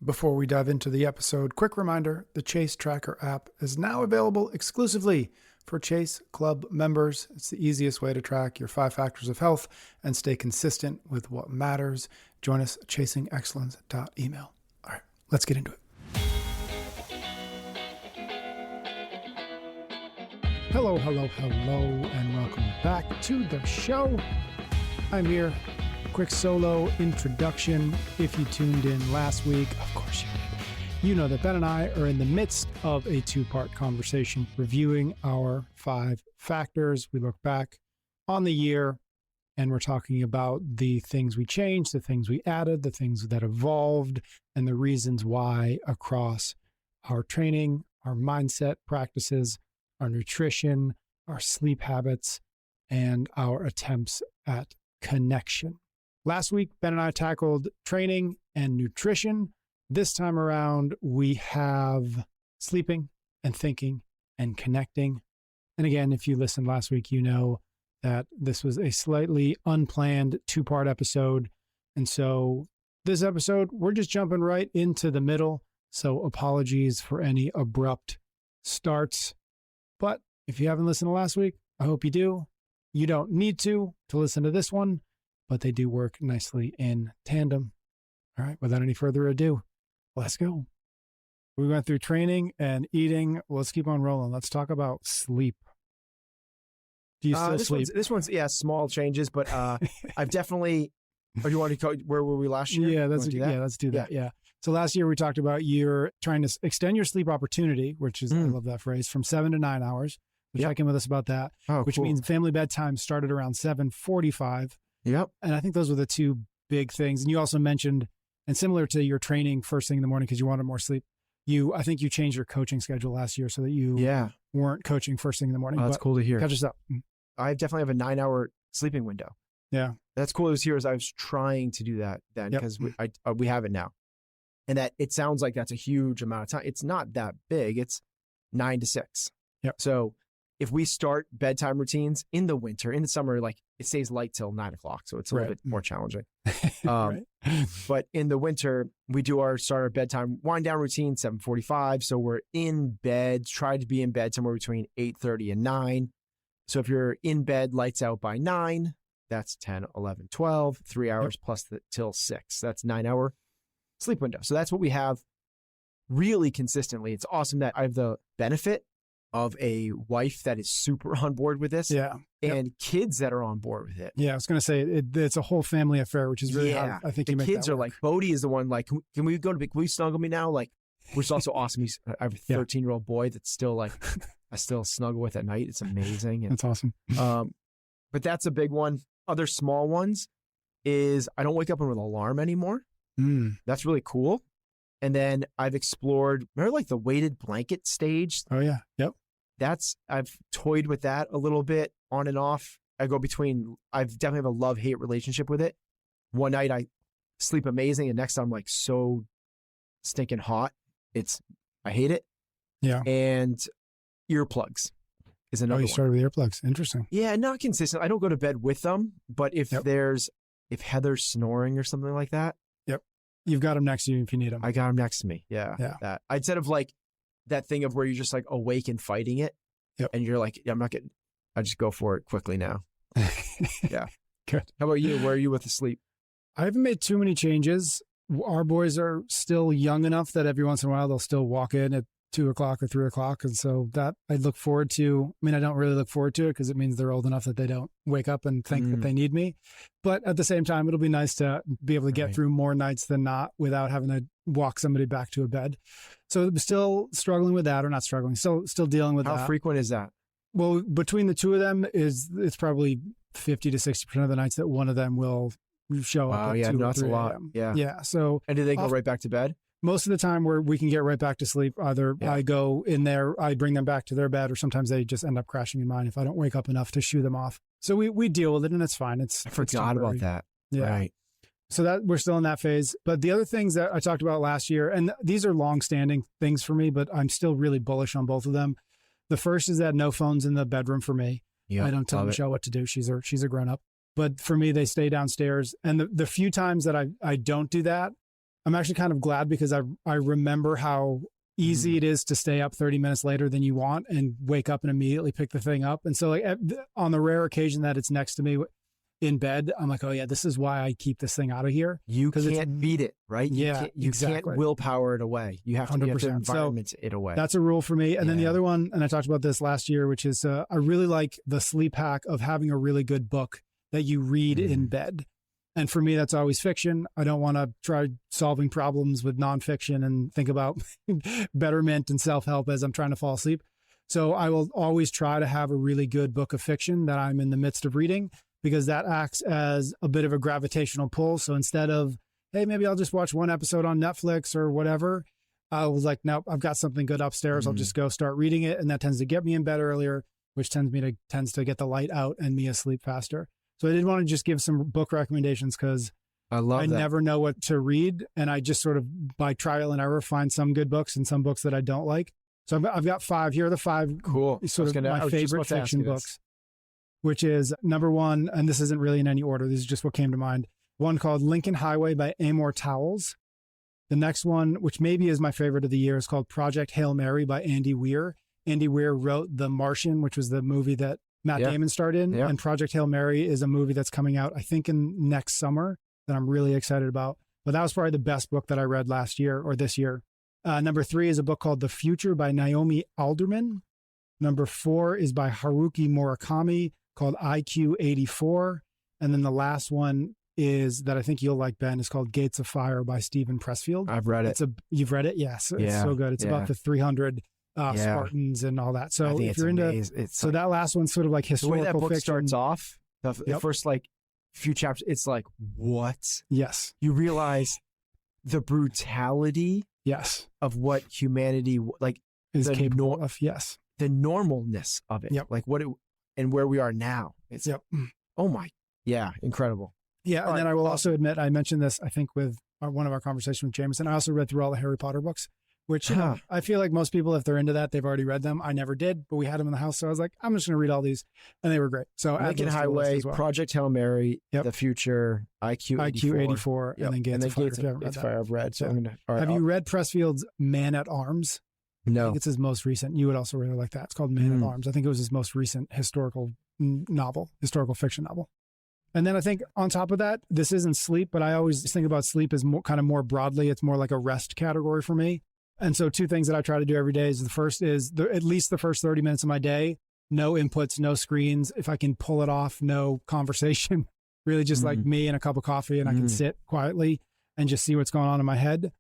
Before we dive into the episode, quick reminder, the Chase Tracker app is now available exclusively for Chase Club members. It's the easiest way to track your 5 factors of health and stay consistent with what matters. Join us at chasingexcellence.email. All right, let's get into it. Hello, and welcome back to the show. I'm here. Quick solo introduction. If you tuned in last week, of course you did, you know that Ben and I are in the midst of a 2-part conversation reviewing our 5 factors. We look back on the year and we're talking about the things we changed, the things we added, the things that evolved, and the reasons why across our training, our mindset practices, our nutrition, our sleep habits, and our attempts at connection. Last week, Ben and I tackled training and nutrition. This time around, we have sleeping and thinking and connecting. And again, if you listened last week, you know that this was a slightly unplanned 2-part episode. And so this episode, we're just jumping right into the middle. So apologies for any abrupt starts. But if you haven't listened to last week, I hope you do. You don't need to listen to this one, but they do work nicely in tandem. All right, without any further ado, let's go. We went through training and eating. Let's keep on rolling. Let's talk about sleep. Do you still sleep? This one's small changes, but I've definitely. Oh, you want to go? Where were we last year? Yeah, let's do that. Yeah. So last year we talked about you're trying to extend your sleep opportunity, which is I love that phrase, from 7 to 9 hours. Check in with us about that, which means family bedtime started around 7:45. Yep. And I think those were the 2 big things. And you also mentioned, and similar to your training first thing in the morning because you wanted more sleep, I think you changed your coaching schedule last year so that you weren't coaching first thing in the morning. Oh, that's cool to hear. Catch us up. I definitely have a 9-hour sleeping window. Yeah. That's cool to hear as I was trying to do that then because we have it now. And that it sounds like that's a huge amount of time. It's not that big. It's 9 to 6. Yep. So if we start bedtime routines in the winter, in the summer, like it stays light till 9 o'clock. So it's a little bit more challenging. But in the winter, we do start our bedtime wind down routine, 7:45. So we're in bed, try to be in bed somewhere between 8:30 and 9. So if you're in bed, lights out by 9, that's 10, 11, 12, 3 hours plus till 6. That's 9-hour sleep window. So that's what we have really consistently. It's awesome that I have the benefit of a wife that is super on board with this and kids that are on board with it. Yeah, I was going to say it's a whole family affair, which is really hard. I think the kids are like, Bodhi is the one like, can we go to will you snuggle me now? Like, which is also awesome. I have a 13-year-old boy that's still like, I still snuggle with at night. It's amazing. And, that's awesome. But that's a big one. Other small ones is I don't wake up with an alarm anymore. That's really cool. And then I've explored, remember like the weighted blanket stage? Oh yeah. Yep. I've toyed with that a little bit on and off. I definitely have a love-hate relationship with it. One night I sleep amazing and next time I'm like so stinking hot. I hate it. Yeah. And earplugs is another one. You started with earplugs. Interesting. Yeah, not consistent. I don't go to bed with them, but if Heather's snoring or something like that. Yep. You've got them next to you if you need them. I got them next to me. Yeah. That. Instead of like that thing of where you're just like awake and fighting it. Yep. And you're like, I just go for it quickly now. Yeah. Good. How about you? Where are you with the sleep? I haven't made too many changes. Our boys are still young enough that every once in a while they'll still walk in at 2 o'clock or 3 o'clock. And so that I look forward to. I mean, I don't really look forward to it because it means they're old enough that they don't wake up and think that they need me. But at the same time, it'll be nice to be able to get through more nights than not without having to walk somebody back to a bed. So I'm still struggling with that, or not struggling, still dealing with that. How frequent is that? Well, between the 2 of them it's probably 50 to 60% of the nights that one of them will show up at 2 or 3 a lot. a.m. Yeah. Yeah. So, and do they go right back to bed? Most of the time where we can get right back to sleep, either I go in there, I bring them back to their bed, or sometimes they just end up crashing in mine if I don't wake up enough to shoo them off. So we deal with it and it's fine. I forgot about that. Yeah. Right. So that we're still in that phase. But the other things that I talked about last year, and these are long-standing things for me, but I'm still really bullish on both of them. The first is that no phones in the bedroom for me. Yep, I don't tell Michelle what to do. She's a grown-up. But for me, they stay downstairs. And the few times that I don't do that, I'm actually kind of glad because I remember how easy it is to stay up 30 minutes later than you want and wake up and immediately pick the thing up. And so like on the rare occasion that it's next to me in bed, I'm like, oh yeah, this is why I keep this thing out of here. You can't beat it, right? Yeah, you can't willpower it away. You have to 100%. Environment it away. That's a rule for me. And then the other one, and I talked about this last year, which is I really like the sleep hack of having a really good book that you read in bed. And for me, that's always fiction. I don't want to try solving problems with nonfiction and think about betterment and self-help as I'm trying to fall asleep. So I will always try to have a really good book of fiction that I'm in the midst of reading, because that acts as a bit of a gravitational pull. So instead of, hey, maybe I'll just watch one episode on Netflix or whatever, I was like, nope, I've got something good upstairs. I'll just go start reading it. And that tends to get me in bed earlier, which tends to get the light out and me asleep faster. So I did want to just give some book recommendations because I never know what to read. And I just sort of by trial and error find some good books and some books that I don't like. So I've got 5. Here are the 5 sort of my favorite fiction books, which is number 1, and this isn't really in any order. This is just what came to mind. One called Lincoln Highway by Amor Towles. The next one, which maybe is my favorite of the year, is called Project Hail Mary by Andy Weir. Andy Weir wrote The Martian, which was the movie that Matt Damon starred in. And Project Hail Mary is a movie that's coming out, I think, in next summer that I'm really excited about. But that was probably the best book that I read last year or this year. Number 3 is a book called The Future by Naomi Alderman. Number 4 is by Haruki Murakami called IQ 84. And then the last one is that I think you'll like, Ben, is called Gates of Fire by Stephen Pressfield. I've read it. You've read it? Yes. It's so good. It's about the 300 Spartans and all that. So if you're into, so that last one's sort of like historical fiction. The way that book starts off, the first like few chapters, it's like, what? Yes. You realize the brutality of what humanity like is capable of. Yes. The normalness of it. Like what it, and where we are now. It's oh my, incredible. Yeah. And then I will also admit, I mentioned this, I think with one of our conversations with Jameson, I also read through all the Harry Potter books, which I feel like most people, if they're into that, they've already read them. I never did, but we had them in the house. So I was like, I'm just going to read all these. And they were great. So Lincoln Highway, Project Hail Mary, The Future, IQ 84, and then Gates of Fire. I've read. So I'm gonna, have you read Pressfield's Man at Arms? No. I think it's his most recent. You would also really like that. It's called Man at Arms. I think it was his most recent historical fiction novel. And then I think on top of that, this isn't sleep, but I always think about sleep as more broadly. It's more like a rest category for me. And so 2 things that I try to do every day is the first is at least the first 30 minutes of my day, no inputs, no screens. If I can pull it off, no conversation, really just like me and a cup of coffee, and I can sit quietly and just see what's going on in my head.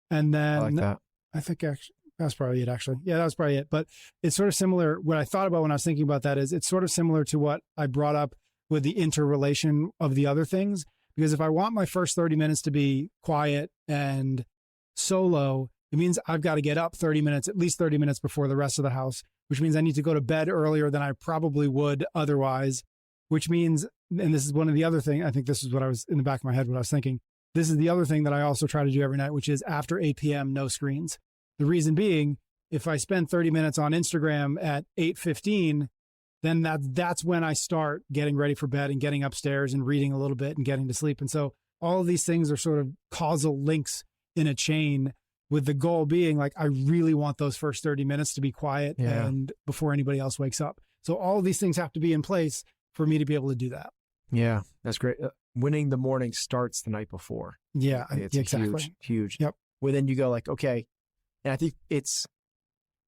And then I like that. I think actually, that's probably it actually. Yeah, that was probably it. But it's sort of similar. What I thought about when I was thinking about that is it's sort of similar to what I brought up with the interrelation of the other things. Because if I want my first 30 minutes to be quiet and solo, it means I've got to get up at least 30 minutes before the rest of the house, which means I need to go to bed earlier than I probably would otherwise, which means, and this is one of the other things, I think this is what I was in the back of my head, what I was thinking. This is the other thing that I also try to do every night, which is after 8 p.m., no screens. The reason being, if I spend 30 minutes on Instagram at 8:15, then that's when I start getting ready for bed and getting upstairs and reading a little bit and getting to sleep. And so all of these things are sort of causal links in a chain, with the goal being like, I really want those first 30 minutes to be quiet and before anybody else wakes up. So all of these things have to be in place for me to be able to do that. Yeah, that's great. Winning the morning starts the night before. Yeah, it's exactly. huge. Yep. Well, then you go like, okay. And I think it's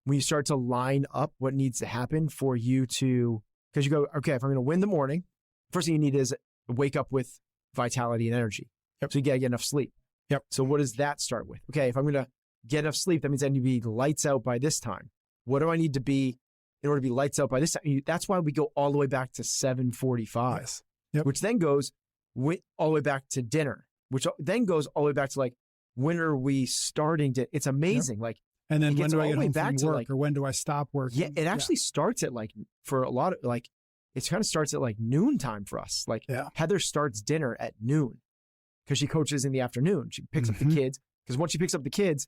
when you start to line up what needs to happen for you to, because you go, okay, if I'm going to win the morning, first thing you need is wake up with vitality and energy. Yep. So you got to get enough sleep. Yep. So what does that start with? Okay, if I'm going to get enough sleep, that means I need to be lights out by this time. What do I need to be in order to be lights out by this time? That's why we go all the way back to 7:45, yes. Yep. Which then goes all the way back to dinner, which then goes all the way back to like, when are we starting to, it's amazing. Yep. Like, and then when do I get home from work, or when do I stop work? Yeah, it actually starts at like, for a lot of like, it kind of starts at like noon time for us. Like Heather starts dinner at noon because she coaches in the afternoon. She picks up the kids, because once she picks up the kids,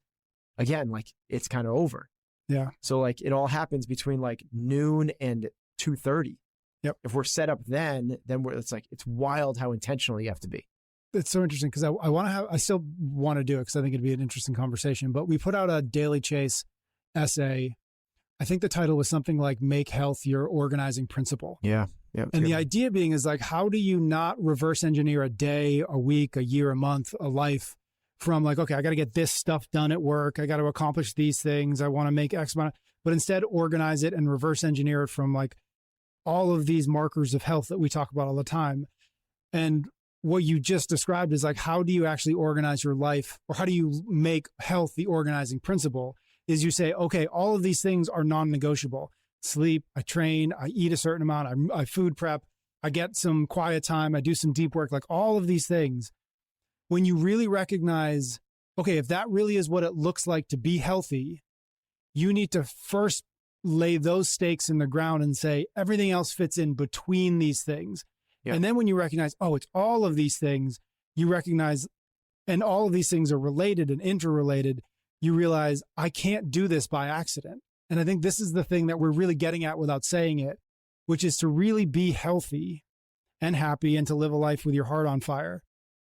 again, like it's kind of over. Yeah. So like it all happens between like noon and 2:30. Yep. If we're set up then it's like, it's wild how intentional you have to be. it's so interesting because I still want to do it because I think it'd be an interesting conversation, but we put out a Daily Chase essay. I think the title was something like Make Health Your Organizing Principle. Yeah. And the idea being is like, how do you not reverse engineer a day, a week, a year, a month, a life from like, okay, I got to get this stuff done at work. I got to accomplish these things. I want to make X amount, but instead organize it and reverse engineer it from like all of these markers of health that we talk about all the time. And what you just described is like, how do you actually organize your life, or how do you make health the organizing principle? Is you say, okay, all of these things are non-negotiable. Sleep, I train, I eat a certain amount, I food prep, I get some quiet time, I do some deep work, like all of these things. When you really recognize, okay, if that really is what it looks like to be healthy, you need to first lay those stakes in the ground and say, everything else fits in between these things. Yeah. And then when you recognize, oh, it's all of these things, you recognize, and all of these things are related and interrelated, you realize I can't do this by accident. And I think this is the thing that we're really getting at without saying it, which is to really be healthy and happy and to live a life with your heart on fire.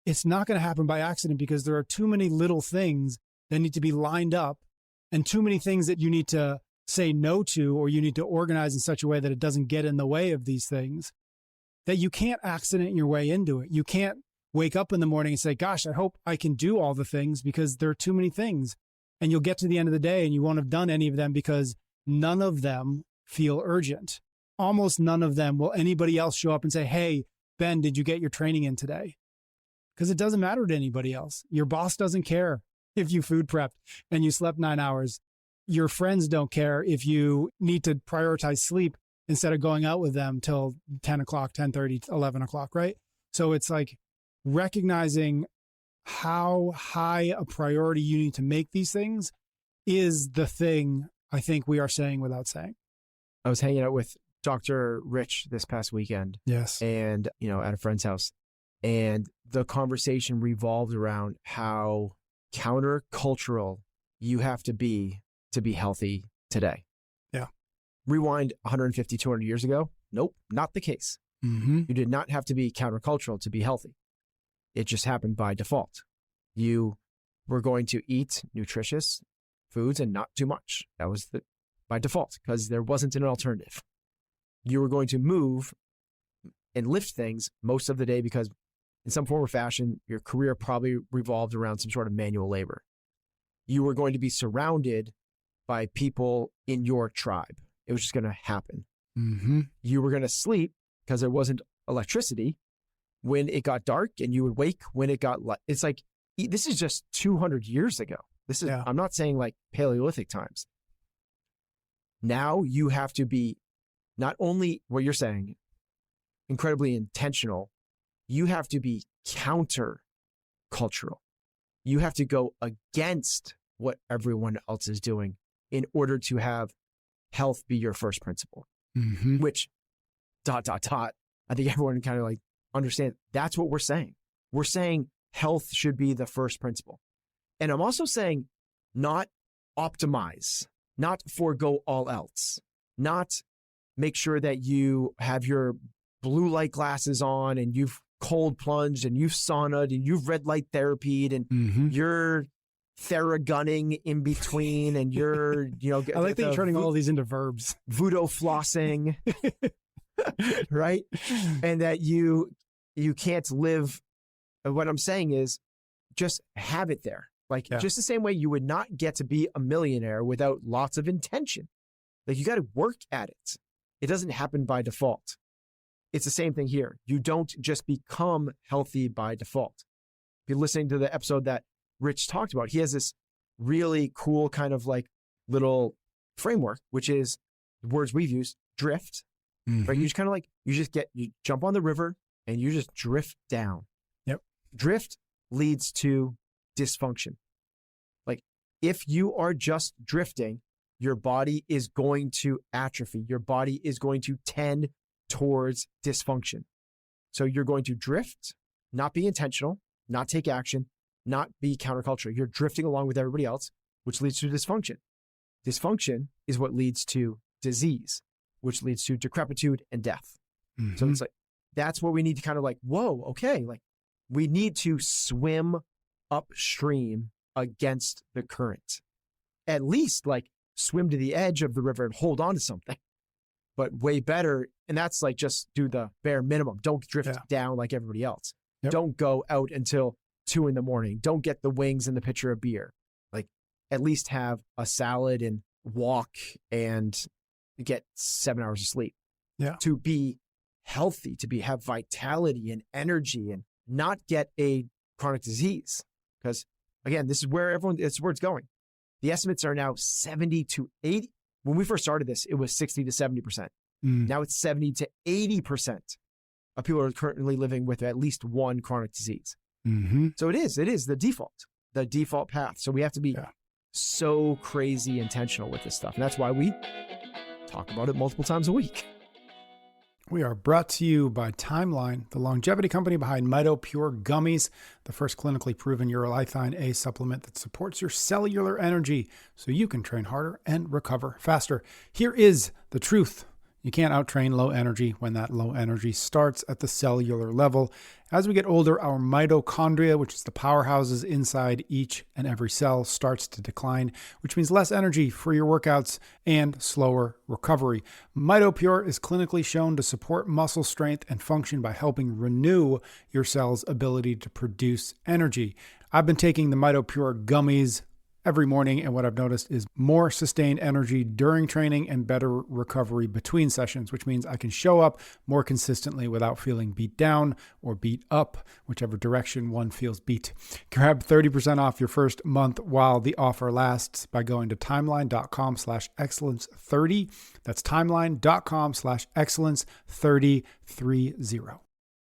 It's not going to happen by accident because there are too many little things that need to be lined up and too many things that you need to say no to, or you need to organize in such a way that it doesn't get in the way of these things, that you can't accident your way into it. You can't wake up in the morning and say, gosh, I hope I can do all the things, because there are too many things. And you'll get to the end of the day and you won't have done any of them because none of them feel urgent. Almost none of them will anybody else show up and say, hey, Ben, did you get your training in today? Because it doesn't matter to anybody else. Your boss doesn't care if you food prepped and you slept 9 hours. Your friends don't care if you need to prioritize sleep instead of going out with them till 10 o'clock, 10:30, 11 o'clock, right? So it's like recognizing how high a priority you need to make these things is the thing I think we are saying without saying. I was hanging out with Dr. Rich this past weekend. Yes. And, at a friend's house. And the conversation revolved around how countercultural you have to be healthy today. Yeah. Rewind 150, 200 years ago. Nope, not the case. Mm-hmm. You did not have to be countercultural to be healthy. It just happened by default. You were going to eat nutritious foods and not too much. That was by default, because there wasn't an alternative. You were going to move and lift things most of the day because in some form or fashion, your career probably revolved around some sort of manual labor. You were going to be surrounded by people in your tribe. It was just going to happen. Mm-hmm. You were going to sleep because there wasn't electricity when it got dark, and you would wake when it got light. It's like, this is just 200 years ago. This is, yeah. I'm not saying like Paleolithic times. Now you have to be not only what you're saying, incredibly intentional, you have to be counter-cultural. You have to go against what everyone else is doing in order to have health be your first principle. Mm-hmm. Which, ... I think everyone kind of like understand that's what we're saying. We're saying health should be the first principle. And I'm also saying not optimize, not forego all else, not make sure that you have your blue light glasses on and you've cold plunged and you've saunaed and you've red light therapied and mm-hmm. you're theragunning in between and you're, I like that you're turning all these into verbs. Voodoo flossing, right? And that you can't live. What I'm saying is just have it there. Like just the same way you would not get to be a millionaire without lots of intention. Like you got to work at it. It doesn't happen by default. It's the same thing here. You don't just become healthy by default. If you're listening to the episode that Rich talked about, he has this really cool kind of like little framework, which is the words we've used, drift, mm-hmm. right? You just kind of like, you jump on the river and you just drift down. Yep. Drift leads to dysfunction. Like if you are just drifting, your body is going to atrophy. Your body is going to tend towards dysfunction. So you're going to drift, not be intentional, not take action, not be countercultural. You're drifting along with everybody else, which leads to dysfunction. Dysfunction is what leads to disease, which leads to decrepitude and death. Mm-hmm. So it's like, that's where we need to kind of like, whoa, okay, like We need to swim upstream against the current. At least like swim to the edge of the river and hold on to something. But way better, and that's like just do the bare minimum. Don't drift down like everybody else. Yep. Don't go out until 2 a.m. Don't get the wings and the pitcher of beer. Like at least have a salad and walk and get 7 hours of sleep. Yeah. To be healthy, have vitality and energy and not get a chronic disease. Because again, it's where it's going. The estimates are now 70 to 80. When we first started this, it was 60 to 70%. Now it's 70 to 80% of people are currently living with at least one chronic disease. Mm-hmm. So it is the default path. So we have to be so crazy intentional with this stuff. And that's why we talk about it multiple times a week. We are brought to you by Timeline, the longevity company behind Mito Pure Gummies, the first clinically proven urolithin A supplement that supports your cellular energy so you can train harder and recover faster. Here is the truth. You can't outtrain low energy when that low energy starts at the cellular level. As we get older, our mitochondria, which is the powerhouses inside each and every cell, starts to decline, which means less energy for your workouts and slower recovery. MitoPure is clinically shown to support muscle strength and function by helping renew your cell's ability to produce energy. I've been taking the MitoPure gummies every morning, and what I've noticed is more sustained energy during training and better recovery between sessions, which means I can show up more consistently without feeling beat down or beat up, whichever direction one feels beat. Grab 30% off your first month while the offer lasts by going to timeline.com/excellence30. That's timeline.com/excellence30.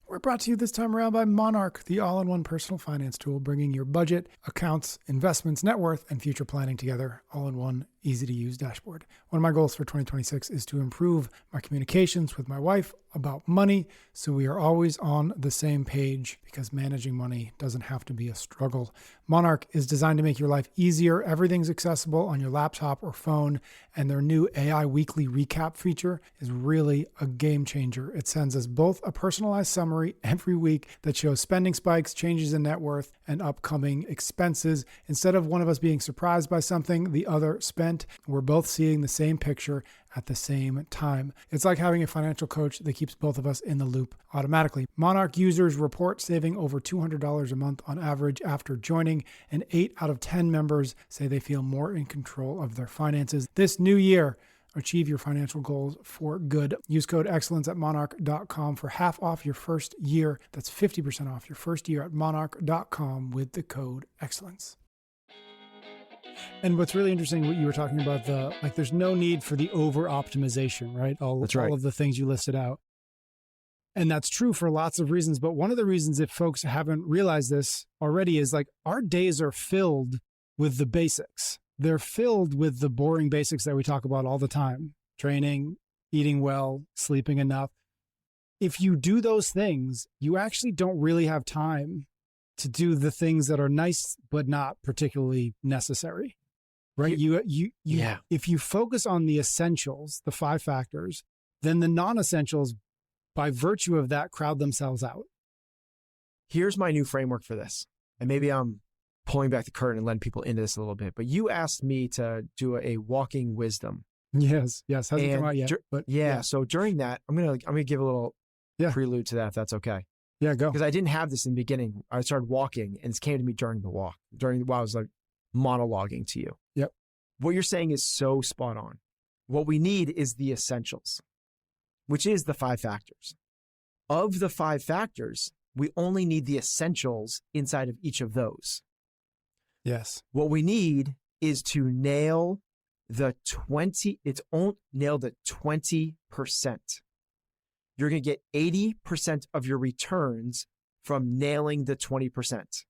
We're brought to you this time around by Monarch, the all-in-one personal finance tool, bringing your budget, accounts, investments, net worth, and future planning together all in one easy-to-use dashboard. One of my goals for 2026 is to improve my communications with my wife about money so we are always on the same page, because managing money doesn't have to be a struggle. Monarch is designed to make your life easier. Everything's accessible on your laptop or phone, and their new AI weekly recap feature is really a game changer. It sends us both a personalized summary every week that shows spending spikes, changes in net worth, and upcoming expenses. Instead of one of us being surprised by something the other spent, we're both seeing the same picture at the same time. It's like having a financial coach that keeps both of us in the loop automatically. Monarch users report saving over $200 a month on average after joining, and 8 out of 10 members say they feel more in control of their finances. This new year, achieve your financial goals for good. Use code excellence at monarch.com for half off your first year. That's 50% off your first year at monarch.com with the code excellence. And what's really interesting, what you were talking about, there's no need for the over optimization, right? All of the things you listed out. And that's true for lots of reasons. But one of the reasons, if folks haven't realized this already, is like our days are filled with the basics. They're filled with the boring basics that we talk about all the time: training, eating well, sleeping enough. If you do those things, you actually don't really have time to do the things that are nice, but not particularly necessary, right? If you focus on the essentials, the 5 factors, then the non-essentials, by virtue of that, crowd themselves out. Here's my new framework for this. And maybe I'm pulling back the curtain and letting people into this a little bit, but you asked me to do a walking wisdom. Yes. Hasn't come out yet. So during that, I'm gonna give a little prelude to that, if that's okay. Yeah, go. Because I didn't have this in the beginning. I started walking, and it came to me during the walk, while I was like monologuing to you. Yep. What you're saying is so spot on. What we need is the essentials, which is the 5 factors. Of the 5 factors, we only need the essentials inside of each of those. Yes. What we need is to nail the 20%. You're going to get 80% of your returns from nailing the 20%.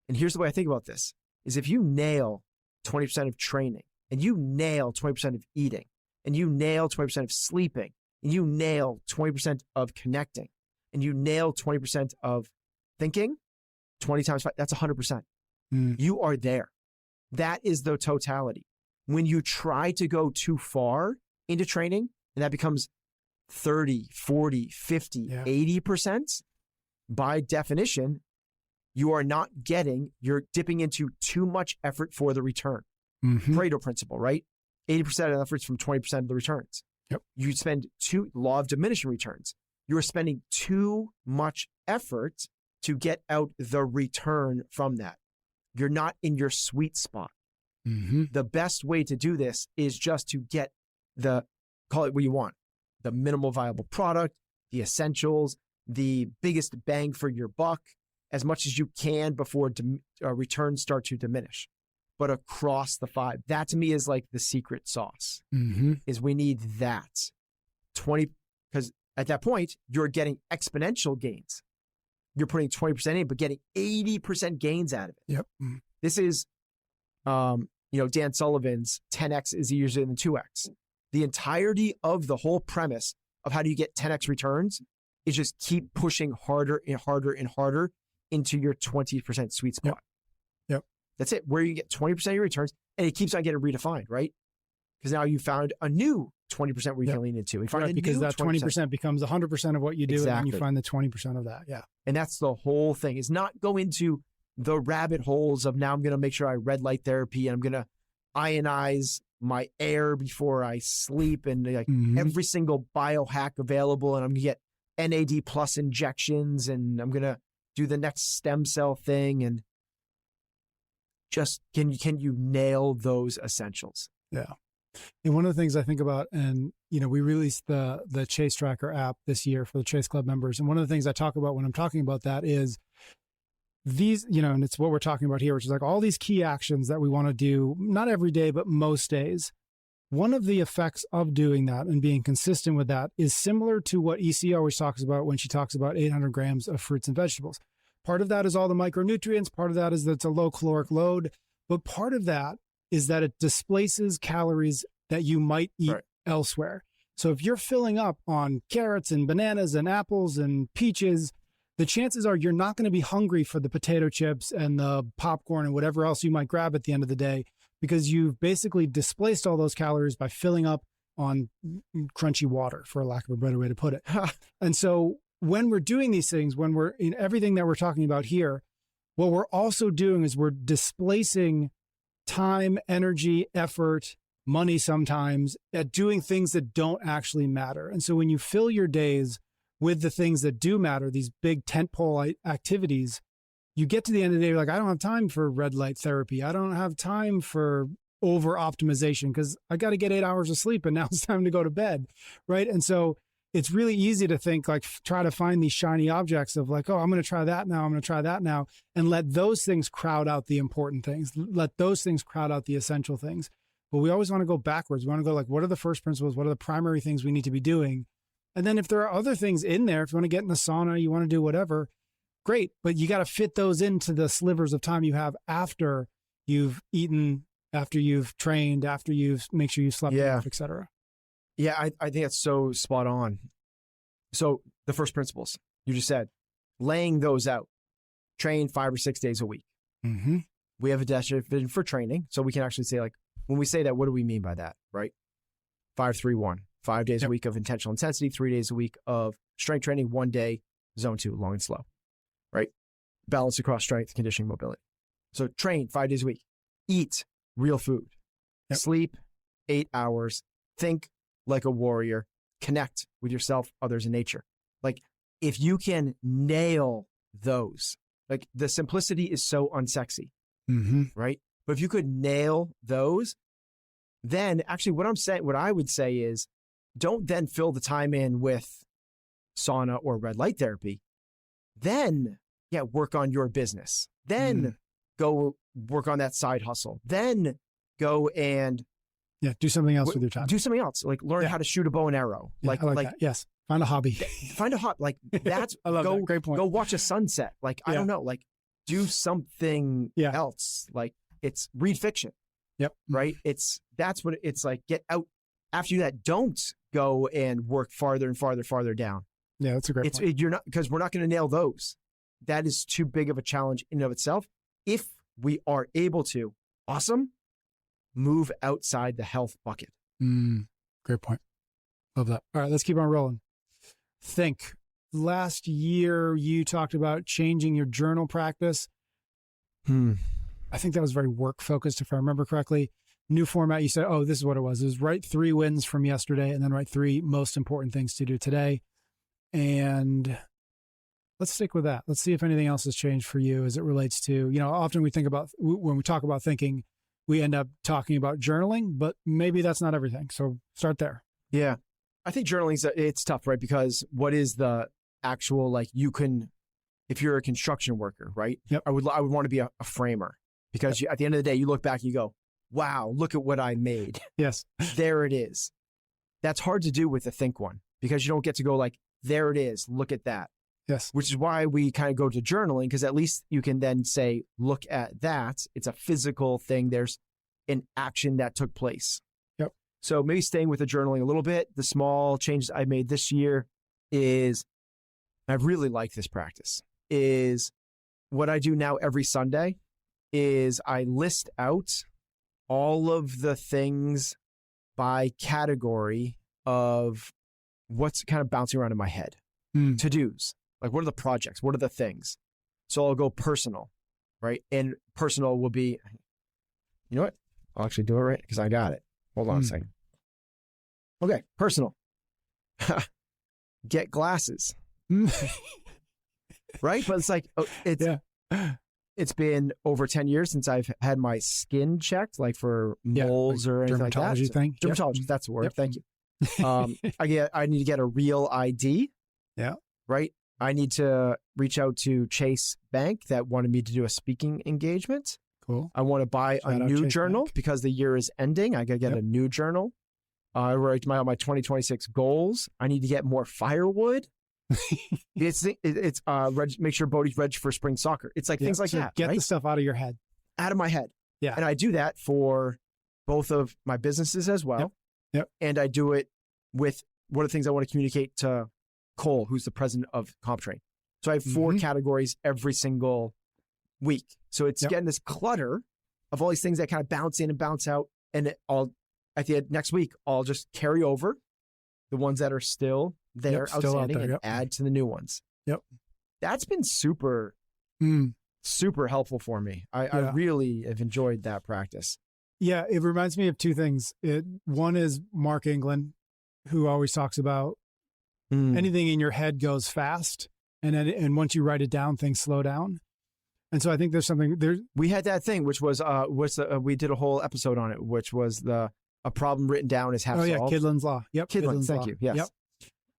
And here's the way I think about this, is if you nail 20% of training, and you nail 20% of eating, and you nail 20% of sleeping, and you nail 20% of connecting, and you nail 20% of thinking, 20 times 5, that's 100%. You are there. That is the totality. When you try to go too far into training, and that becomes 30, 40, 50, 80%, by definition, you're dipping into too much effort for the return. Pareto principle, right? 80% of the efforts from 20% of the returns. Yep. You spend law of diminishing returns. You're spending too much effort to get out the return from that. You're not in your sweet spot. The best way to do this is just to get call it what you want, the minimal viable product, the essentials, the biggest bang for your buck, as much as you can before returns start to diminish. But across the 5, that to me is like the secret sauce, is we need that 20, because at that point, you're getting exponential gains. You're putting 20% in, but getting 80% gains out of it. Yep. This is, Dan Sullivan's 10x is easier than 2x. The entirety of the whole premise of how do you get 10x returns is just keep pushing harder and harder and harder into your 20% sweet spot. Yep. That's it, where you get 20% of your returns, and it keeps on getting redefined, right? Because now you found a new 20% where you can lean into. Because that 20% becomes 100% of what you do, and then you find the 20% of that. Yeah. And that's the whole thing, is not go into the rabbit holes of now I'm going to make sure I red light therapy and I'm going to ionize my air before I sleep and every single biohack available, and I'm going to get NAD plus injections, and I'm going to do the next stem cell thing, and just can you nail those essentials? Yeah. And one of the things I think about, and we released the Chase Tracker app this year for the Chase Club members, and one of the things I talk about when I'm talking about that is these, and it's what we're talking about here, which is like all these key actions that we want to do, not every day, but most days. One of the effects of doing that and being consistent with that is similar to what EC always talks about when she talks about 800 grams of fruits and vegetables. Part of that is all the micronutrients. Part of that is that it's a low caloric load. But part of that is that it displaces calories that you might eat elsewhere. So if you're filling up on carrots and bananas and apples and peaches, the chances are you're not going to be hungry for the potato chips and the popcorn and whatever else you might grab at the end of the day, because you've basically displaced all those calories by filling up on crunchy water, for lack of a better way to put it. And so when we're doing these things, when we're in everything that we're talking about here, what we're also doing is we're displacing time, energy, effort, money sometimes at doing things that don't actually matter. And so when you fill your days with the things that do matter, these big tentpole activities, you get to the end of the day, you're like, I don't have time for red light therapy. I don't have time for over optimization because I got to get 8 hours of sleep and now it's time to go to bed. Right. And so it's really easy to think try to find these shiny objects of I'm going to try that now. I'm going to try that now, and let those things crowd out the important things. Let those things crowd out the essential things. But we always want to go backwards. We want to go what are the first principles? What are the primary things we need to be doing? And then if there are other things in there, if you want to get in the sauna, you want to do whatever, great. But you got to fit those into the slivers of time you have after you've eaten, after you've trained, after you've make sure you slept enough, et cetera. Yeah, I think that's so spot on. So the first principles, you just said, laying those out, train 5 or 6 days a week. We have a definition for training. So we can actually say when we say that, what do we mean by that, right? 5-3-1. 5 days a week of intentional intensity, 3 days a week of strength training, 1 day, zone 2, long and slow, right? Balance across strength, conditioning, mobility. So train 5 days a week, eat real food, sleep 8 hours, think like a warrior, connect with yourself, others, and nature. If you can nail those, the simplicity is so unsexy, right? But if you could nail those, then actually what I would say is, don't then fill the time in with sauna or red light therapy. Then, work on your business. Then go work on that side hustle. Then go and do something else with your time. Do something else, learn how to shoot a bow and arrow. I like that. Yes, find a hobby. Find a hobby. That's I love that. Great point. Go watch a sunset. I don't know. Do something else. It's read fiction. Yep. Right. That's what it's like. Get out. After that, don't go and work farther and farther down. Yeah, that's a great point. You're not, because we're not going to nail those. That is too big of a challenge in and of itself. If we are able to, awesome, move outside the health bucket. Great point. Love that. All right, let's keep on rolling. Think. last year you talked about changing your journal practice. I think that was very work focused, if I remember correctly. New format. You said, oh, this is what it was. It was write 3 wins from yesterday and then write 3 most important things to do today. And let's stick with that. Let's see if anything else has changed for you as it relates to, often we think about, when we talk about thinking, we end up talking about journaling, but maybe that's not everything. So start there. Yeah. I think journaling, it's tough, right? Because what is the actual, if you're a construction worker, right? Yep. I would want to be a framer because at the end of the day, you look back and you go, wow, look at what I made. Yes. There it is. That's hard to do with the think one because you don't get to go there it is. Look at that. Yes. Which is why we kind of go to journaling because at least you can then say, look at that. It's a physical thing. There's an action that took place. Yep. So maybe staying with the journaling a little bit, the small changes I made this year is, I really like this practice, is what I do now every Sunday is I list out all of the things by category of what's kind of bouncing around in my head. To-dos. What are the projects? What are the things? So I'll go personal, right? And personal will be, you know what? I'll actually do it right because I got it. Hold on a second. Okay, personal. Get glasses. Right? But it's been over 10 years since I've had my skin checked, for moles or anything like that. Dermatology thing. Dermatology, that's the word. Yep. Thank you. I need to get a real ID. Yeah. Right? I need to reach out to Chase Bank that wanted me to do a speaking engagement. Cool. I want to buy a new journal because the year is ending. I got to get a new journal. I write my 2026 goals. I need to get more firewood. Make sure Bodie's ready for spring soccer. It's things like that. Get the stuff out of your head. Out of my head. Yeah. And I do that for both of my businesses as well. Yep. And I do it with one of the things I want to communicate to Cole, who's the president of CompTrain. So I have 4 categories every single week. So it's getting this clutter of all these things that kind of bounce in and bounce out. And at the end next week, I'll just carry over the ones that are still there, outstanding, and add to the new ones. Yep. That's been super helpful for me. I really have enjoyed that practice. Yeah. It reminds me of 2 things. One is Mark England, who always talks about anything in your head goes fast. And once you write it down, things slow down. And so I think there's something there. We had that thing, which was, we did a whole episode on it, which was a problem written down is half solved. Oh yeah. Kidlin's Law. Yep. Kidlin's thank you. Yes. Yep.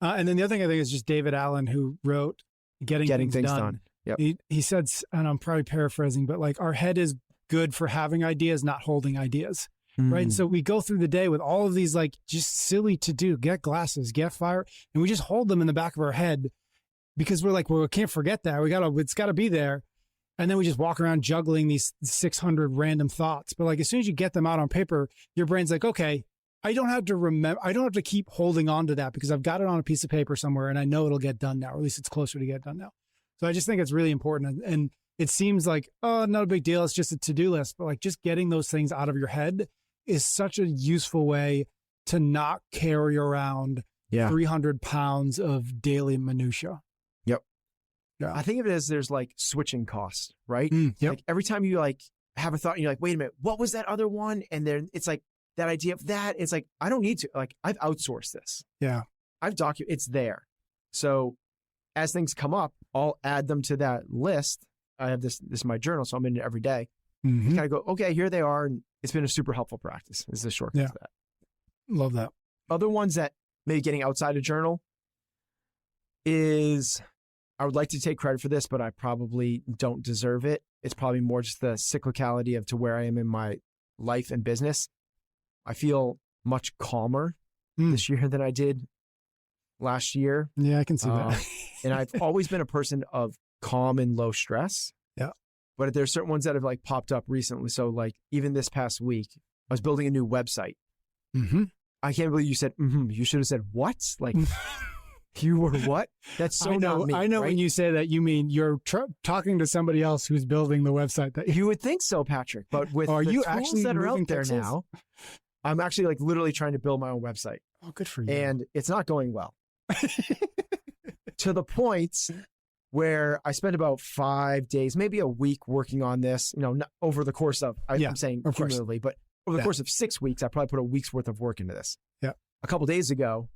And then the other thing I think is just David Allen, who wrote Getting Things Done. Yep. He said, and I'm probably paraphrasing, but our head is good for having ideas, not holding ideas. Right. And so we go through the day with all of these just silly to do, get glasses, get fire. And we just hold them in the back of our head because we're we can't forget that. It's gotta be there. And then we just walk around juggling these 600 random thoughts. But as soon as you get them out on paper, your brain's okay, I don't have to remember, I don't have to keep holding on to that because I've got it on a piece of paper somewhere and I know it'll get done now, or at least it's closer to get done now. So I just think it's really important. And it seems oh, not a big deal. It's just a to-do list, but just getting those things out of your head is such a useful way to not carry around 300 pounds of daily minutia. Yep. Yeah. I think of it as there's switching costs, right? Yep. Every time you have a thought and you're wait a minute, what was that other one? And then it's that idea of that. It's I don't need to, I've outsourced this. Yeah. I've documented, it's there. So as things come up, I'll add them to that list. I have this is my journal, so I'm in it every day. Kind of go, okay, here they are. And it's been a super helpful practice. Is the shortcut to that. Love that. Other ones that maybe getting outside a journal is, I would like to take credit for this, but I probably don't deserve it. It's probably more just the cyclicality of to where I am in my life and business. I feel much calmer this year than I did last year. Yeah, I can see that. And I've always been a person of calm and low stress. Yeah. But there's certain ones that have popped up recently. So even this past week, I was building a new website. I can't believe you said, you should have said, what? You were what? That's so not me. I know, right? When you say that, you mean you're talking to somebody else who's building the website. You would think so, Patrick. But with the tools actually that are out there now, I'm actually literally trying to build my own website. Oh, good for you. And it's not going well. to the point where I spent about 5 days, maybe a week working on this, not over the course of, I'm saying cumulatively, but over the course of 6 weeks, I probably put a week's worth of work into this. Yeah. A couple days ago,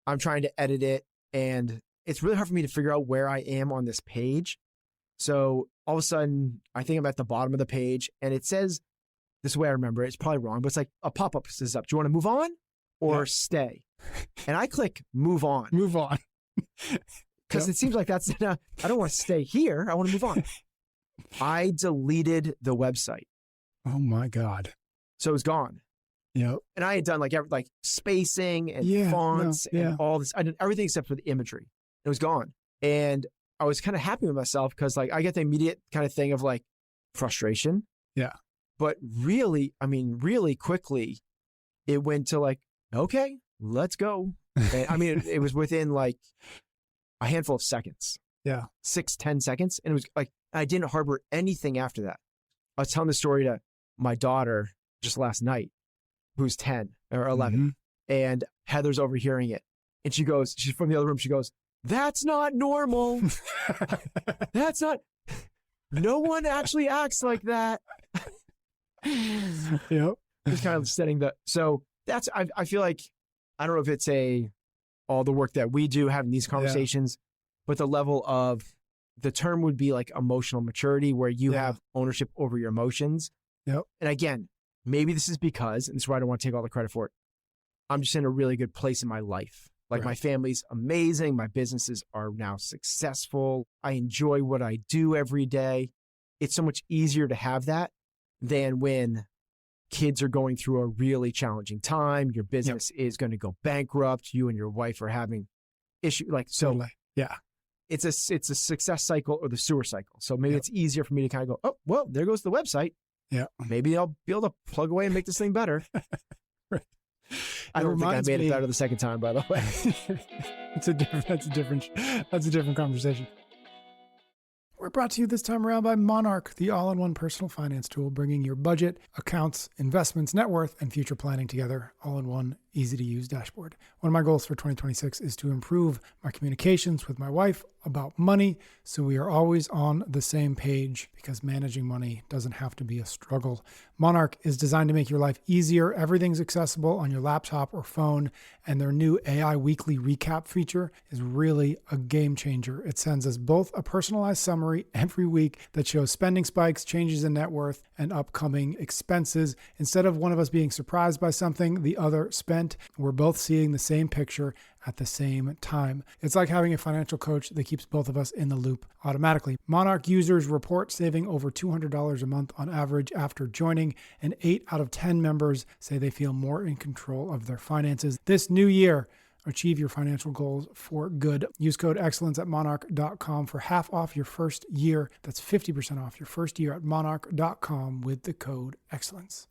I'm trying to edit it, and it's really hard for me to figure out where I am on this page. So all of a sudden, I think I'm at the bottom of the page, and it says, this is the way I remember it, it's probably wrong, but it's like a pop-up says up. Do you want to move on or stay? And I click move on. Move on. Because it seems like I don't want to stay here. I want to move on. I deleted the website. Oh my God. So it was gone. Yep. And I had done like spacing and fonts and all this. I did everything except for the imagery. It was gone. And I was kind of happy with myself because like I get the immediate kind of thing of like frustration. Yeah. But really quickly, it went to like, okay, let's go. And, it was within like a handful of seconds. Yeah. 6-10 seconds. And it was like, I didn't harbor anything after that. I was telling the story to my daughter just last night, who's 10 or 11. And Heather's overhearing it. And she's from the other room. She goes, that's not normal. That's not, no one actually acts like that. Yep. Just kind of setting so that's, I feel like, I don't know if it's all the work that we do having these conversations, but the level of, the term would be like emotional maturity, where you have ownership over your emotions. Yep. And again, maybe this is because, and this is why I don't want to take all the credit for it, I'm just in a really good place in my life. Like my family's amazing. My businesses are now successful. I enjoy what I do every day. It's so much easier to have that than when kids are going through a really challenging time. Your business is going to go bankrupt. You and your wife are having issues. Totally. Yeah. It's a success cycle or the sewer cycle. So maybe it's easier for me to kind of go, oh, well, there goes the website. Yeah. Maybe I'll be able to plug away and make this thing better. I don't think I made it better the second time, by the way. That's a different conversation. We're brought to you this time around by Monarch, the all-in-one personal finance tool, bringing your budget, accounts, investments, net worth, and future planning together all in one easy-to-use dashboard. One of my goals for 2026 is to improve my communications with my wife about money so we are always on the same page, because managing money doesn't have to be a struggle. Monarch is designed to make your life easier. Everything's accessible on your laptop or phone, and their new AI weekly recap feature is really a game changer. It sends us both a personalized summary every week that shows spending spikes, changes in net worth, and upcoming expenses. Instead of one of us being surprised by something the other spent, we're both seeing the same picture at the same time. It's like having a financial coach that keeps both of us in the loop automatically. Monarch users report saving over $200 a month on average after joining, and 8 out of 10 members say they feel more in control of their finances. This new year, achieve your financial goals for good. Use code excellence at monarch.com for half off your first year. That's 50% off your first year at monarch.com with the code excellence.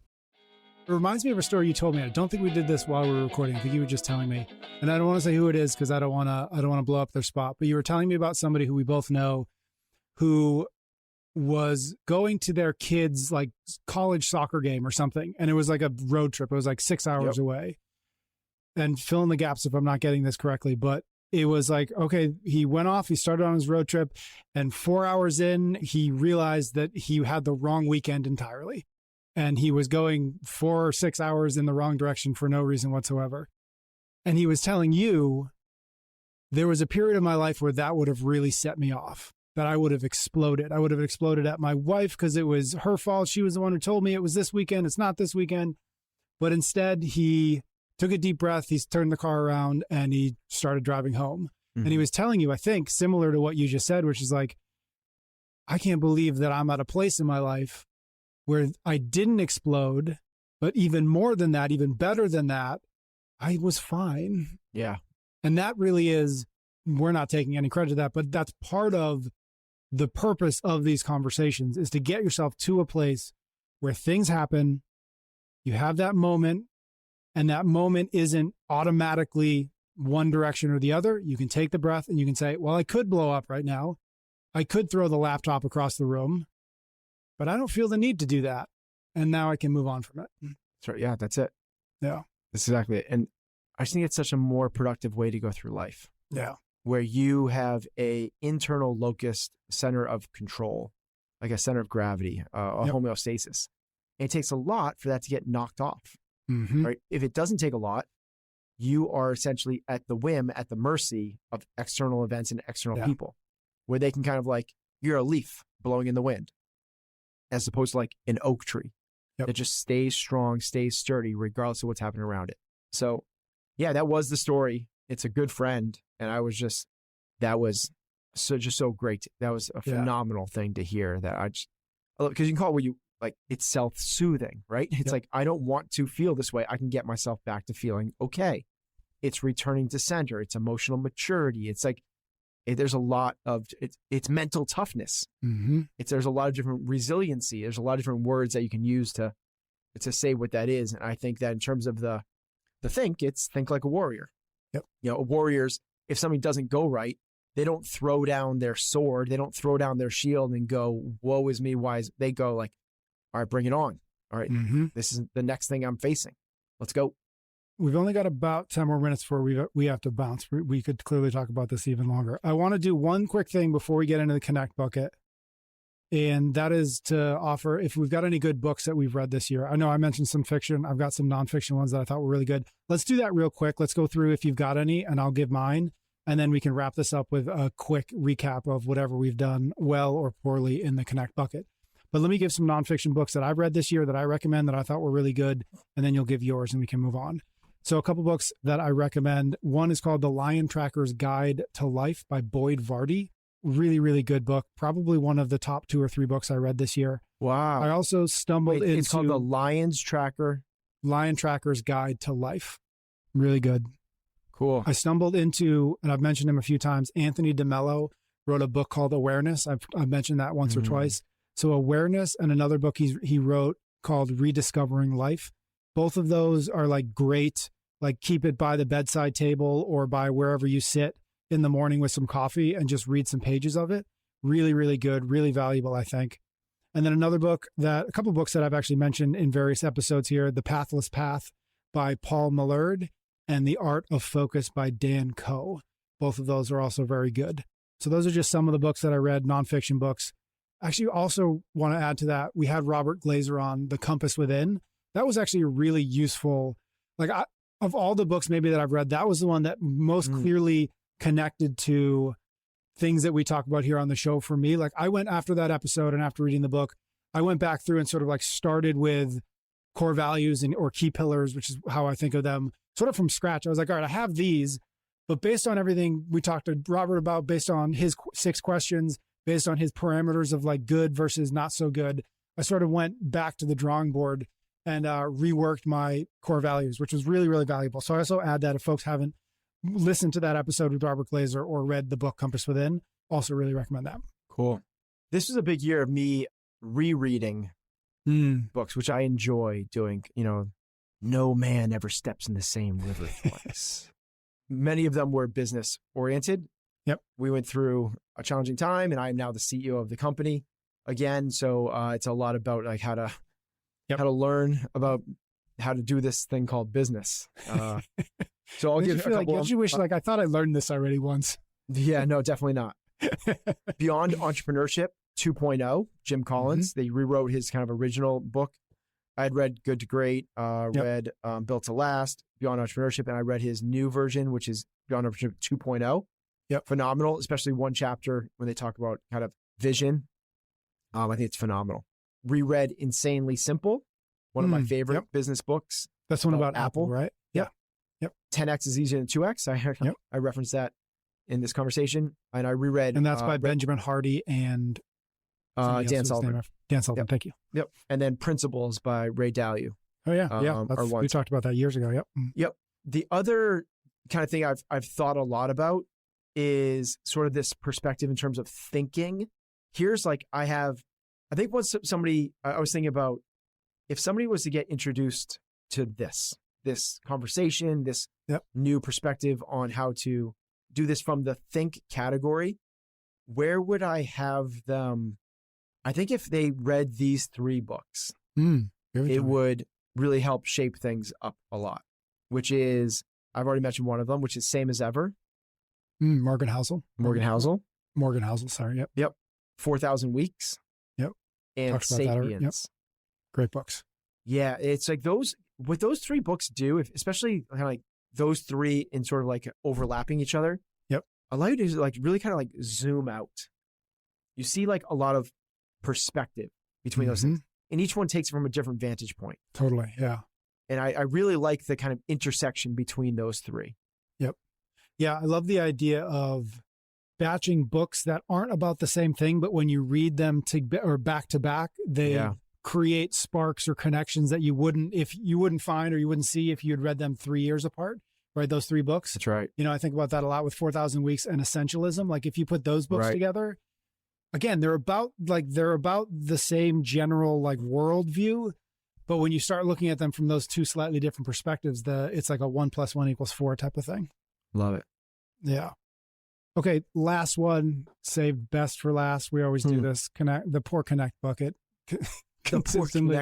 It reminds me of a story you told me. I don't think we did this while we were recording. I think you were just telling me, and I don't want to say who it is because I don't want to blow up their spot, but you were telling me about somebody who we both know who was going to their kids' like college soccer game or something. And it was like a road trip. It was like 6 hours away. And fill in the gaps if I'm not getting this correctly, but it was like, okay, he went off, he started on his road trip, and 4 hours in, he realized that he had the wrong weekend entirely. And he was going 4 or 6 hours in the wrong direction for no reason whatsoever. And he was telling you, there was a period of my life where that would have really set me off, that I would have exploded. I would have exploded at my wife because it was her fault. She was the one who told me it was this weekend. It's not this weekend. But instead, he took a deep breath. He's turned the car around and he started driving home. Mm-hmm. And he was telling you, I think, similar to what you just said, which is like, I can't believe that I'm at a place in my life where I didn't explode, but even more than that, even better than that, I was fine. Yeah. And that really is, we're not taking any credit to that, but that's part of the purpose of these conversations, is to get yourself to a place where things happen, you have that moment, and that moment isn't automatically one direction or the other. You can take the breath and you can say, well, I could blow up right now. I could throw the laptop across the room, but I don't feel the need to do that. And now I can move on from it. That's right. Yeah, that's it. Yeah. That's exactly it. And I just think it's such a more productive way to go through life. Yeah. where you have a internal locus center of control, like a center of gravity, a homeostasis. And it takes a lot for that to get knocked off, right? If it doesn't take a lot, you are essentially at the whim, at the mercy of external events and external people, where they can kind of like, you're a leaf blowing in the wind, as opposed to like an oak tree that just stays strong, stays sturdy, regardless of what's happening around it. So yeah, that was the story. It's a good friend. And that was so great. That was a phenomenal thing to hear, that because you can call it what you like, it's self-soothing, right? It's like, I don't want to feel this way. I can get myself back to feeling okay. It's returning to center. It's emotional maturity. It's like, there's a lot of, it's mental toughness. There's a lot of different resiliency. There's a lot of different words that you can use to say what that is. And I think that in terms of the think like a warrior. Warriors, if something doesn't go right, they don't throw down their sword. They don't throw down their shield and go, woe is me. They go like, all right, bring it on. All right. This is the next thing I'm facing. Let's go. We've only got about 10 more minutes before we have to bounce. We could clearly talk about this even longer. I want to do one quick thing before we get into the Connect bucket. And that is to offer, if we've got any good books that we've read this year. I know I mentioned some fiction. I've got some nonfiction ones that I thought were really good. Let's do that real quick. Let's go through if you've got any, and I'll give mine. And then we can wrap this up with a quick recap of whatever we've done well or poorly in the Connect bucket. But let me give some nonfiction books that I've read this year that I recommend that I thought were really good. And then you'll give yours and we can move on. So a couple books that I recommend. One is called The Lion Tracker's Guide to Life by Boyd Vardy. Really, really good book. Probably one of the top 2 or 3 books I read this year. Wow. I also stumbled into... It's called The Lion Tracker's Guide to Life. Really good. Cool. I stumbled into, and I've mentioned him a few times, Anthony DeMello wrote a book called Awareness. I've mentioned that once or twice. So Awareness, and another book he wrote called Rediscovering Life. Both of those are like great, like keep it by the bedside table or by wherever you sit in the morning with some coffee and just read some pages of it. Really, really good, really valuable, I think. And then a couple books that I've actually mentioned in various episodes here, The Pathless Path by Paul Millerd and The Art of Focus by Dan Coe. Both of those are also very good. So those are just some of the books that I read, nonfiction books. Actually, also want to add to that, we had Robert Glazer on The Compass Within. That was actually a really useful, of all the books maybe that I've read, that was the one that most clearly connected to things that we talk about here on the show for me. Like I went after that episode and after reading the book, I went back through and sort of like started with core values or key pillars, which is how I think of them, sort of from scratch. I was like, all right, I have these, but based on everything we talked to Robert about, based on his 6 questions, based on his parameters of like good versus not so good, I sort of went back to the drawing board and reworked my core values, which was really, really valuable. So I also add that if folks haven't listened to that episode with Robert Glazer or read the book Compass Within, also really recommend that. Cool. This was a big year of me rereading books, which I enjoy doing. No man ever steps in the same river twice. Many of them were business oriented. Yep. We went through a challenging time and I am now the CEO of the company again. So it's a lot about like how to learn about how to do this thing called business. So I'll give a couple. Don't you wish I thought I learned this already once? Yeah, no, definitely not. Beyond Entrepreneurship 2.0, Jim Collins. They rewrote his kind of original book. I had read Good to Great, read Built to Last, Beyond Entrepreneurship, and I read his new version, which is Beyond Entrepreneurship 2.0. Yep. Phenomenal, especially one chapter when they talk about kind of vision. I think it's phenomenal. Reread Insanely Simple, one of my favorite business books. That's one about Apple, right? Yeah. Yep. 10X is easier than 2X. I referenced that in this conversation. And I reread. And that's by Benjamin Hardy and Dan Sullivan. Dan Sullivan, thank you. Yep. And then Principles by Ray Dalio. Oh, yeah. We talked about that years ago. Yep. Yep. The other kind of thing I've thought a lot about is sort of this perspective in terms of thinking. Here's I think once I was thinking about if somebody was to get introduced to this conversation, this new perspective on how to do this from the think category, where would I have them? I think if they read these 3 books, it would really help shape things up a lot, which is, I've already mentioned one of them, which is Same as Ever. Morgan Housel. Morgan Housel. Morgan Housel, sorry. Yep. Yep. 4,000 Weeks. Yep. And Talked about that already. Yep. Sapiens. Great books. Yeah, it's like what those three books do, especially kind of like those three in sort of like overlapping each other. Yep. Allow you to like really kind of like zoom out. You see like a lot of perspective between those things. And each one takes it from a different vantage point. Totally. Yeah. And I really like the kind of intersection between those three. Yep. Yeah. I love the idea of batching books that aren't about the same thing, but when you read them or back to back, they create sparks or connections that you wouldn't find or you wouldn't see if you had read them 3 years apart, right? Those three books. That's right. I think about that a lot with 4,000 Weeks and Essentialism. Like if you put those books together, again, they're about the same general like worldview, but when you start looking at them from those two slightly different perspectives, it's like a 1 + 1 = 4 type of thing. Love it. Yeah. Okay. Last one, saved best for last. We always do this. The poor Connect bucket. Consistently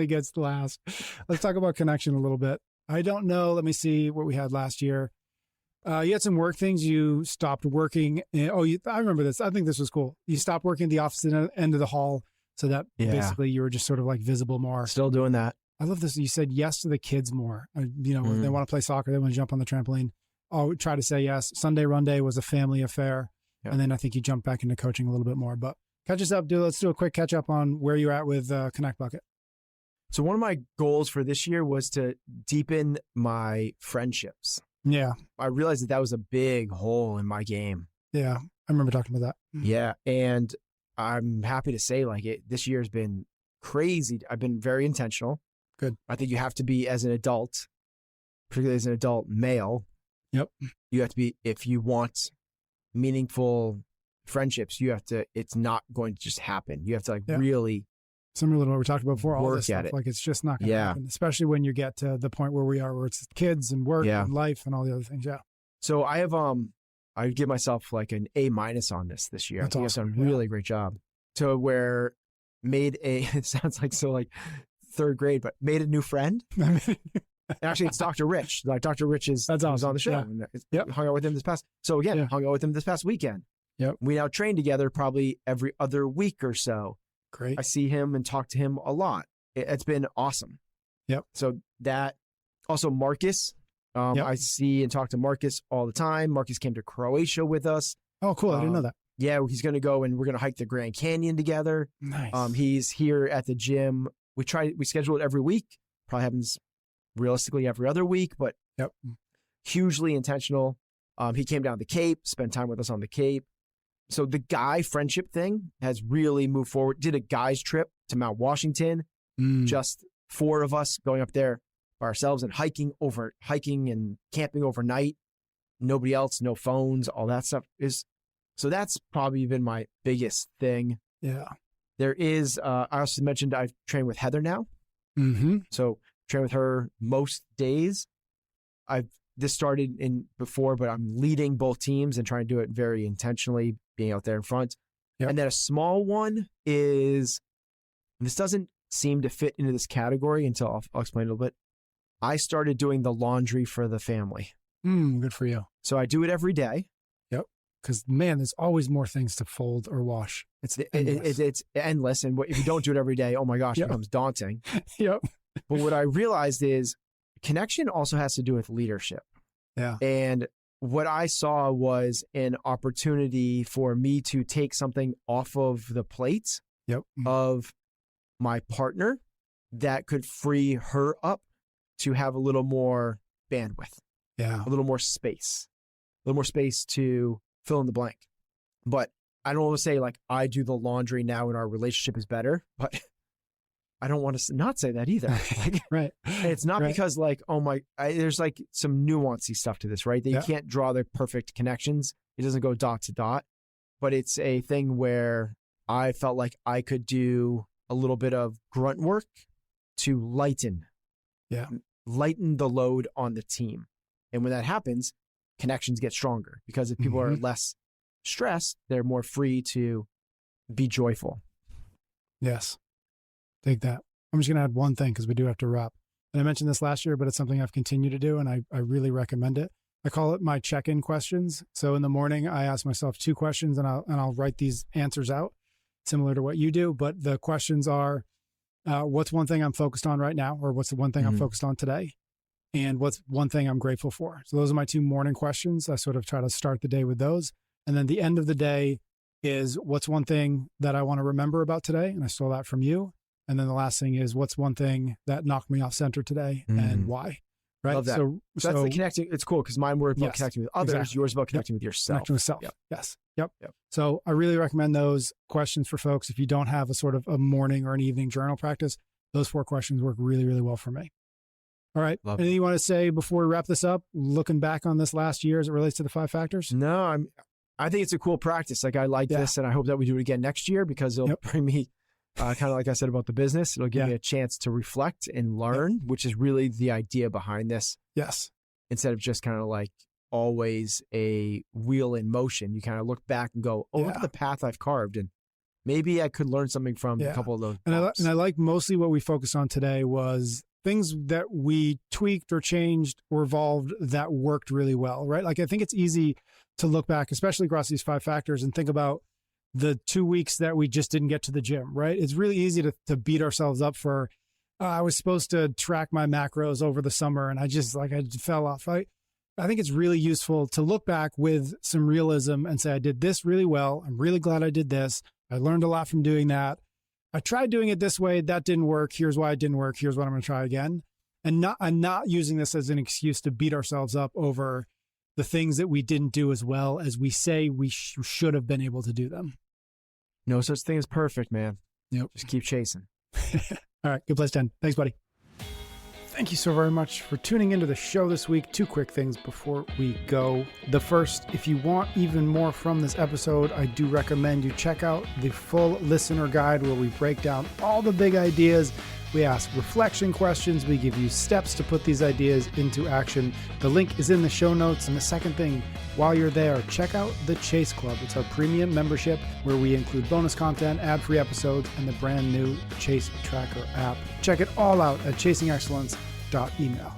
gets last. Let's talk about connection a little bit. I don't know. Let me see what we had last year. You had some work things. You stopped working. I remember this. I think this was cool. You stopped working at the office at the end of the hall so that basically you were just sort of like visible more. Still doing that. I love this. You said yes to the kids more. They want to play soccer. They want to jump on the trampoline. I'll try to say yes. Sunday Run Day was a family affair. Yep. And then I think you jumped back into coaching a little bit more. But catch us up. Let's do a quick catch up on where you're at with Connect Bucket. So one of my goals for this year was to deepen my friendships. Yeah. I realized that was a big hole in my game. Yeah. I remember talking about that. Yeah. And I'm happy to say this year has been crazy. I've been very intentional. Good. I think you have to be, as an adult, particularly as an adult male. Yep. You have to be, if you want meaningful friendships, it's not going to just happen. You have to really similar to what we talked about before, all this stuff. It. Like it's just not going to happen, especially when you get to the point where we are, where it's kids and work and life and all the other things. Yeah. So I have, I give myself like an A- on this year. That's I think awesome. I've done a really great job. To where it sounds like third grade, but made a new friend. Actually, it's Dr. Rich. Like Dr. Rich was on the show. Yeah. And hung out with him this past weekend. Yep. We now train together probably every other week or so. Great. I see him and talk to him a lot. It's been awesome. Yep. So that also Marcus, I see and talk to Marcus all the time. Marcus came to Croatia with us. Oh, cool. I didn't know that. Yeah. He's going to go and we're going to hike the Grand Canyon together. Nice. He's here at the gym. We schedule it every week. Probably happens realistically every other week, but hugely intentional. He came down the Cape, spent time with us on the Cape. So the guy friendship thing has really moved forward. Did a guy's trip to Mount Washington, just 4 of us going up there by ourselves and hiking and camping overnight. Nobody else, no phones, all that stuff so that's probably been my biggest thing. Yeah. There is, I also mentioned I've trained with Heather now. Mm-hmm. So train with her most days. This started before, but I'm leading both teams and trying to do it very intentionally, being out there in front. Yep. And then a small one is, this doesn't seem to fit into this category until I'll explain a little bit. I started doing the laundry for the family. Good for you. So I do it every day. Yep. Because man, there's always more things to fold or wash. It's endless. And if you don't do it every day, oh my gosh, it becomes daunting. Yep. But what I realized is connection also has to do with leadership. Yeah. And what I saw was an opportunity for me to take something off of the plate of my partner that could free her up to have a little more bandwidth. Yeah. A little more space to fill in the blank. But I don't want to say like I do the laundry now and our relationship is better, but I don't want to not say that either. Like, right. It's not because like, there's like some nuancy stuff to this, right? That you can't draw the perfect connections. It doesn't go dot to dot, but it's a thing where I felt like I could do a little bit of grunt work to lighten the load on the team. And when that happens, connections get stronger because if people are less stressed, they're more free to be joyful. Yes. Take that. I'm just going to add one thing because we do have to wrap. And I mentioned this last year, but it's something I've continued to do and I really recommend it. I call it my check-in questions. So in the morning, I ask myself 2 questions and I'll write these answers out, similar to what you do. But the questions are, what's one thing I'm focused on right now? Or what's the one thing I'm focused on today? And what's one thing I'm grateful for? So those are my 2 morning questions. I sort of try to start the day with those. And then the end of the day is, what's one thing that I want to remember about today? And I stole that from you. And then the last thing is, what's one thing that knocked me off center today and why? Right. Love that. So that's the connecting. It's cool because mine were about connecting with others. Exactly. Yours about connecting with yourself. Connecting with self. Yep. Yes. Yep. So I really recommend those questions for folks. If you don't have a sort of a morning or an evening journal practice, those 4 questions work really, really well for me. All right. Love Anything you want to say before we wrap this up, looking back on this last year as it relates to the 5 factors? No, I think it's a cool practice. Like I like this, and I hope that we do it again next year because it'll bring me, kind of like I said about the business, it'll give me a chance to reflect and learn, which is really the idea behind this. Yes. Instead of just kind of like always a wheel in motion, you kind of look back and go, oh, look at the path I've carved. And maybe I could learn something from a couple of those. And I like mostly what we focused on today was things that we tweaked or changed or evolved that worked really well, right? Like I think it's easy to look back, especially across these 5 factors, and think about the 2 weeks that we just didn't get to the gym, right? It's really easy to beat ourselves up for, I was supposed to track my macros over the summer and I fell off. I think it's really useful to look back with some realism and say, I did this really well. I'm really glad I did this. I learned a lot from doing that. I tried doing it this way. That didn't work. Here's why it didn't work. Here's what I'm going to try again. And not using this as an excuse to beat ourselves up over the things that we didn't do as well as we say we should have been able to do them. No such thing as perfect, man. Yep. Just keep chasing. All right. Good place to end. Thanks, buddy. Thank you so very much for tuning into the show this week. 2 quick things before we go. The first, if you want even more from this episode, I do recommend you check out the full listener guide where we break down all the big ideas. We ask reflection questions. We give you steps to put these ideas into action. The link is in the show notes. And the second thing, while you're there, check out the Chase Club. It's our premium membership where we include bonus content, ad-free episodes, and the brand new Chase Tracker app. Check it all out at chasingexcellence.email.